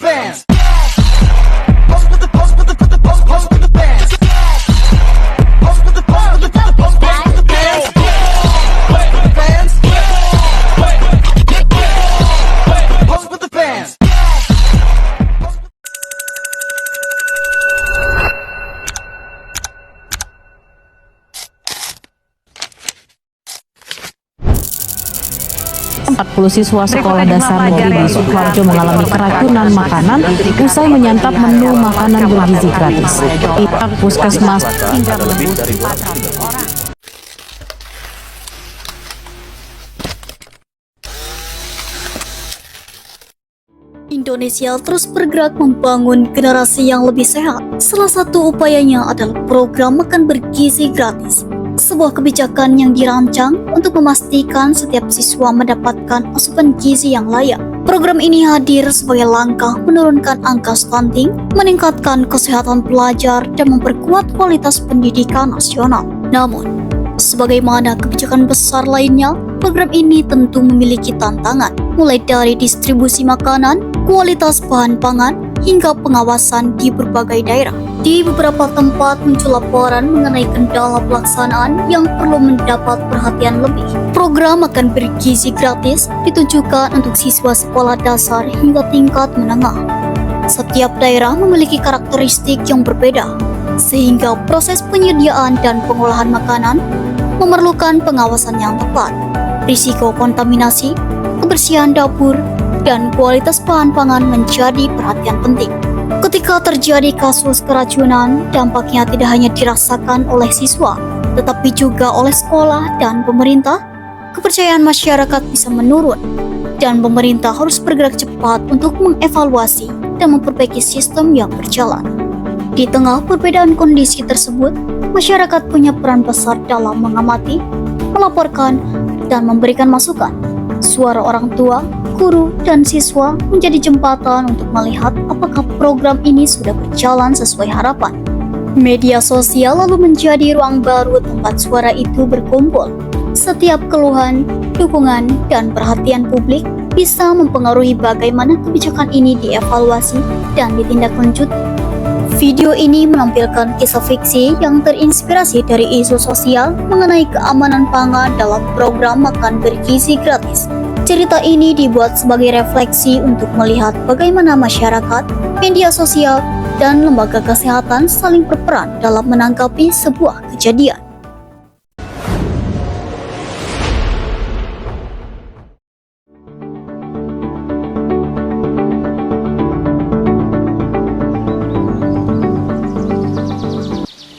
fans. Pose with the pose with the put the pose pose with the fans. Pose with the pose with the put the pose pose with the fans. Pose with the fans. Pose with the fans. Siswa sekolah dasar negeri di Sukoharjo mengalami keracunan makanan usai menyantap menu makanan bergizi gratis. Pihak puskesmas hingga menembus 400 orang. Indonesia terus bergerak membangun generasi yang lebih sehat. Salah satu upayanya adalah program makan bergizi gratis. Sebuah kebijakan yang dirancang untuk memastikan setiap siswa mendapatkan asupan gizi yang layak. Program ini hadir sebagai langkah menurunkan angka stunting, meningkatkan kesehatan pelajar, dan memperkuat kualitas pendidikan nasional. Namun, sebagaimana kebijakan besar lainnya, program ini tentu memiliki tantangan, mulai dari distribusi makanan, kualitas bahan pangan, hingga pengawasan di berbagai daerah. Di beberapa tempat muncul laporan mengenai kendala pelaksanaan yang perlu mendapat perhatian lebih. Program makan bergizi gratis ditujukan untuk siswa sekolah dasar hingga tingkat menengah. Setiap daerah memiliki karakteristik yang berbeda, sehingga proses penyediaan dan pengolahan makanan memerlukan pengawasan yang tepat. Risiko kontaminasi, kebersihan dapur, dan kualitas bahan pangan menjadi perhatian penting. Ketika terjadi kasus keracunan, dampaknya tidak hanya dirasakan oleh siswa, tetapi juga oleh sekolah dan pemerintah. Kepercayaan masyarakat bisa menurun, dan pemerintah harus bergerak cepat untuk mengevaluasi dan memperbaiki sistem yang berjalan. Di tengah perbedaan kondisi tersebut, masyarakat punya peran besar dalam mengamati, melaporkan, dan memberikan masukan. Suara orang tua, guru, dan siswa menjadi jembatan untuk melihat apakah program ini sudah berjalan sesuai harapan. Media sosial lalu menjadi ruang baru tempat suara itu berkumpul. Setiap keluhan, dukungan, dan perhatian publik bisa mempengaruhi bagaimana kebijakan ini dievaluasi dan ditindaklanjuti. Video ini menampilkan kisah fiksi yang terinspirasi dari isu sosial mengenai keamanan pangan dalam program makan bergizi gratis. Cerita ini dibuat sebagai refleksi untuk melihat bagaimana masyarakat, media sosial, dan lembaga kesehatan saling berperan dalam menanggapi sebuah kejadian.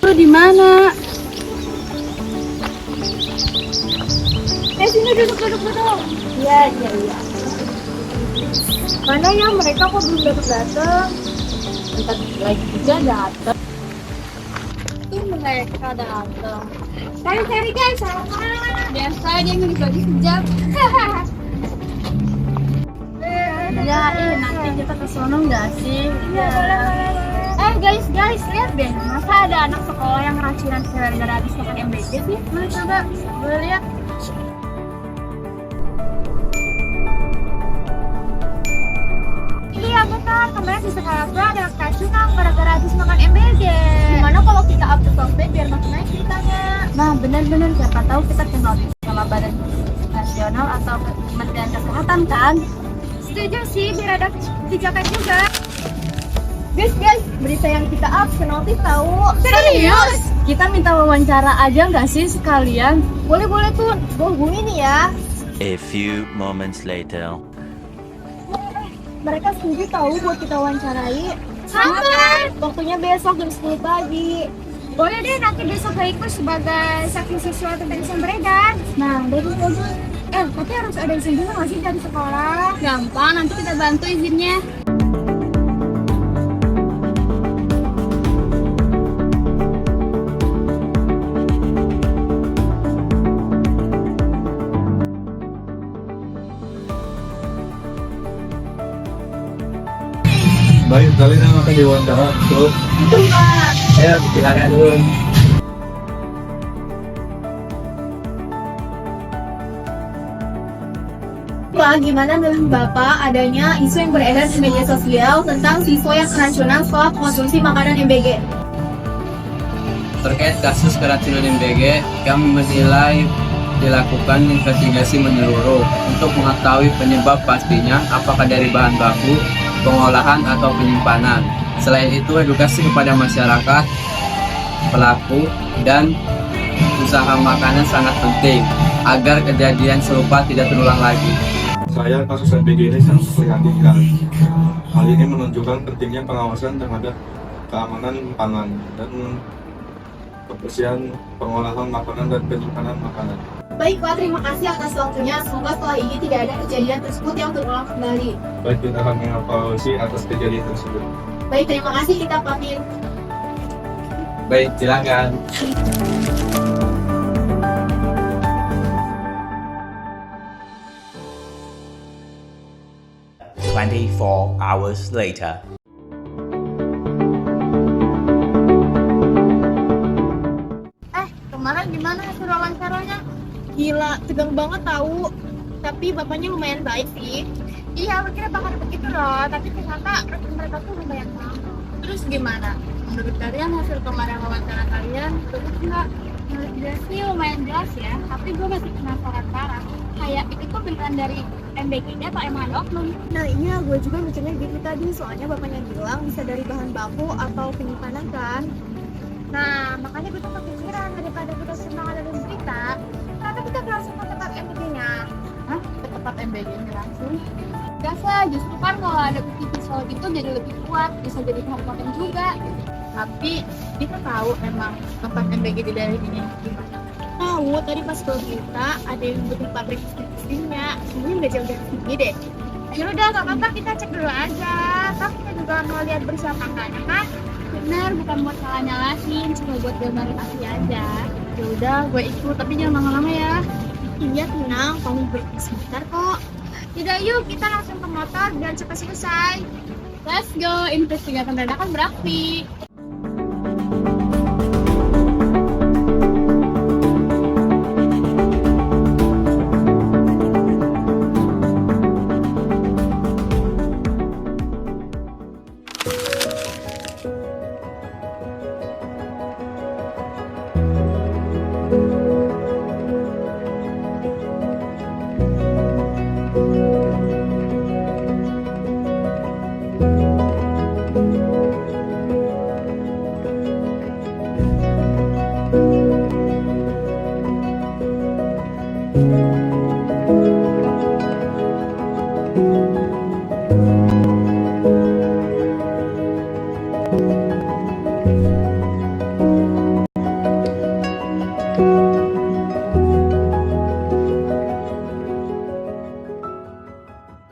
Lu di mana? Sini duduk. Iya. Mana ya mereka kok belum datang? Bentar lagi juga datang. Tuh mereka datang. Cari guys, sama. Biasa dia ngibadi sejam. Ya, nanti kita ke sono nggak sih? Iya. Guys, lihat deh. Masa ada anak sekolah yang keracunan gara-gara habis makan MBG sih? Mana coba, boleh lihat. Iya benar, kemarin di sekolah gue ada keracunan gara-gara habis makan MBG. Gimana kalau kita up ke sosmed biar makin naik ceritanya? Nah benar-benar, siapa tahu kita kenal sama Badan Nasional atau Kementerian Kesehatan kan? Setuju sih, biar ada kebijakan juga. Guys, berita yang kita up ke notif tahu. Serius? Kita minta wawancara aja nggak sih sekalian? Boleh tuh, gue hubungin nih ya. A few moments later. Mereka setuju tahu buat kita wawancarai. Kapan? Waktunya besok jam 10 pagi. Boleh deh, nanti besok gue ikut sebagai saksi siswa tentang isu beredar. Nah, bagus. Tapi harus ada izin juga nggak sih dari sekolah? Gampang, nanti kita bantu izinnya. Baik, kalian akan diwawancara tuh. Ya, silakan dulu. Pak, gimana menurut Bapak adanya isu yang beredar di media sosial tentang siswa yang keracunan setelah konsumsi makanan MBG? Terkait kasus keracunan MBG, kami menilai dilakukan investigasi menyeluruh untuk mengetahui penyebab pastinya apakah dari bahan baku, pengolahan atau penyimpanan. Selain itu, edukasi kepada masyarakat, pelaku, dan usaha makanan sangat penting agar kejadian serupa tidak terulang lagi. Saya kasus MBG ini sangat memprihatinkan. Hal ini menunjukkan pentingnya pengawasan terhadap keamanan pangan dan kebersihan pengolahan makanan dan penyimpanan makanan. Baik Pak, terima kasih atas waktunya. Semoga setelah ini tidak ada kejadian tersebut yang terulang kembali. Baik, kita akan mengevaluasi atas kejadian tersebut. Baik, terima kasih, kita pamit. Baik, silakan. Hours later. Kemarin gimana hasil wawancaranya? Gila, tegang banget tahu. Tapi bapaknya lumayan baik sih. Iya, aku kira bakal begitu loh. Tapi ternyata respon mereka tuh lumayan bagus. Terus gimana? Menurut kalian hasil kemarin wawancara kalian bagus nggak? Menurut gue sih lumayan jelas ya. Tapi gue masih penasaran parah. Kayak itu tuh beneran dari MBG-nya atau emang ada oknum? Nah iya, gue juga mikirnya gitu tadi. Soalnya bapaknya bilang bisa dari bahan baku atau penyimpanan kan. Nah, makanya gue tuh kepikiran daripada kita senang ada di berita, ternyata kita langsung ke tempat MBG-nya. Hah? Ke tempat MBG-nya langsung? Gak sih, justru kan kalau ada bukti visual gitu jadi lebih kuat, bisa jadi bahan konten juga. Tapi kita tahu emang tempat MBG di daerah ini gimana? Tahu, tadi pas gue berita ada yang butuh pabrik mesinnya, ini udah jauh dari sini deh. Yaudah, gak apa-apa, kita cek dulu aja. Kan kita juga mau lihat bersama kakaknya kan? Benar, bukan buat nyalahin, cuma buat gambarin asli aja. Ya udah, gue ikut, tapi jangan lama-lama ya. Iya, tenang, kamu break sebentar kok. Yaudah, yuk kita langsung ke motor biar cepat selesai. Let's go, investigasi dadakan beraksi.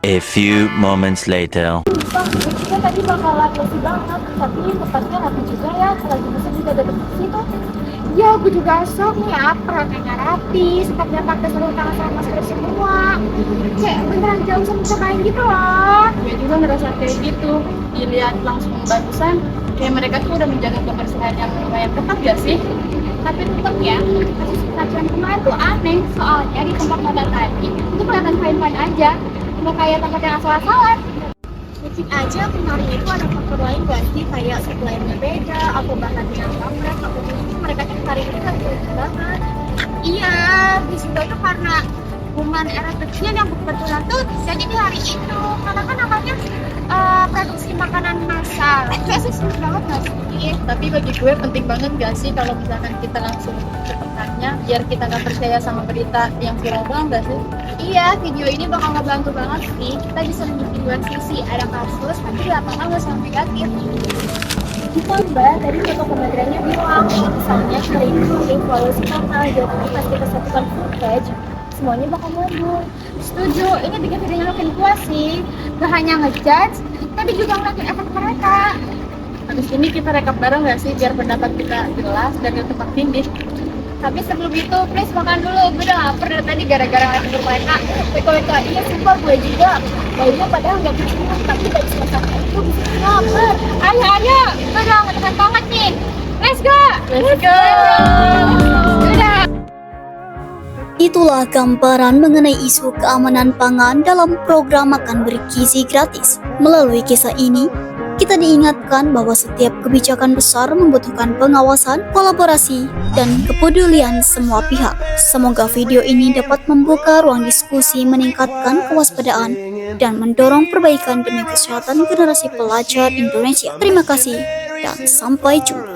A few moments later. Kita tadi bakalan bersih banget, tapi tempatnya rapi juga ya, selagi musim juga ada di situ. Ya, aku juga sok nih ya, perangkatnya rapi, sepatunya pakai sarung tangan sama masker semua. Kayak beneran jauh sama cobain gitu loh. Gue juga ngerasa kayak gitu, dilihat langsung barusan, kayak mereka tuh udah menjaga kebersihan yang lumayan ketat gak sih? Tapi tetap ya, kasus keracunan kemarin tuh aneh, soalnya di tempat motor tadi itu kelihatan fine-fine aja, nggak kayak tempat yang asal-asalan. Mungkin aja kemarin itu ada faktor lain gak sih, kayak supply-nya beda, atau bahkan yang kamera, atau mungkin mereka kan hari ini lagi banyak banget. Iya, bisa itu karena kuman era kecil yang kebetulan tuh jadi di hari itu, karena kan namanya produksi makanan massal. Kayak sih sulit banget gak sih? Tapi bagi gue penting banget gak sih kalau misalkan kita langsung ke tempatnya, biar kita gak percaya sama berita yang viral doang gak sih? Iya, video ini bakal ngebantu banget sih. Kita bisa memiliki dua sisi, ada kasus, tapi di lapangan gak sama negatif. Kita mbak, tadi foto kementeriannya bilang, misalnya hari ini evaluasi total, jadi pas kita satukan footage, semuanya bakal mundur. Setuju, ini bikin videonya makin puas sih. Gak hanya ngejudge, tapi juga ngeliatin efek mereka. Habis ini kita rekap bareng gak sih, biar pendapat kita jelas dan gak tempat tindih. Tapi sebelum itu, please makan dulu. Gue udah lapar dari tadi gara-gara ngeliatin mereka. Weka-weka, iya sumpah gue juga. Baunya padahal gak bercuma, tapi dari suasana itu bisa lapar. Ayo, gue udah ngetekan banget nih. Let's go! Let's go! Udah! Itulah gambaran mengenai isu keamanan pangan dalam program makan bergizi gratis. Melalui kisah ini, kita diingatkan bahwa setiap kebijakan besar membutuhkan pengawasan, kolaborasi, dan kepedulian semua pihak. Semoga video ini dapat membuka ruang diskusi, meningkatkan kewaspadaan, dan mendorong perbaikan demi kesehatan generasi pelajar Indonesia. Terima kasih, dan sampai jumpa.